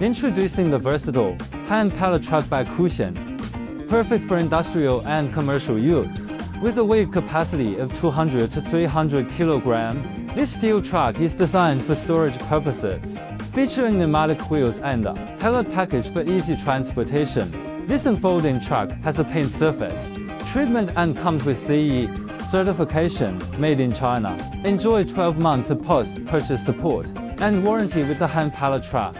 Introducing the versatile hand pallet truck by Cushion. Perfect for industrial and commercial use. With a weight capacity of 200 to 300 kg, this steel truck is designed for storage purposes. Featuring pneumatic wheels and a pallet package for easy transportation, this unfolding truck has a paint surface treatment and comes with CE certification, made in China. Enjoy 12 months of post-purchase support and warranty with the hand pallet truck.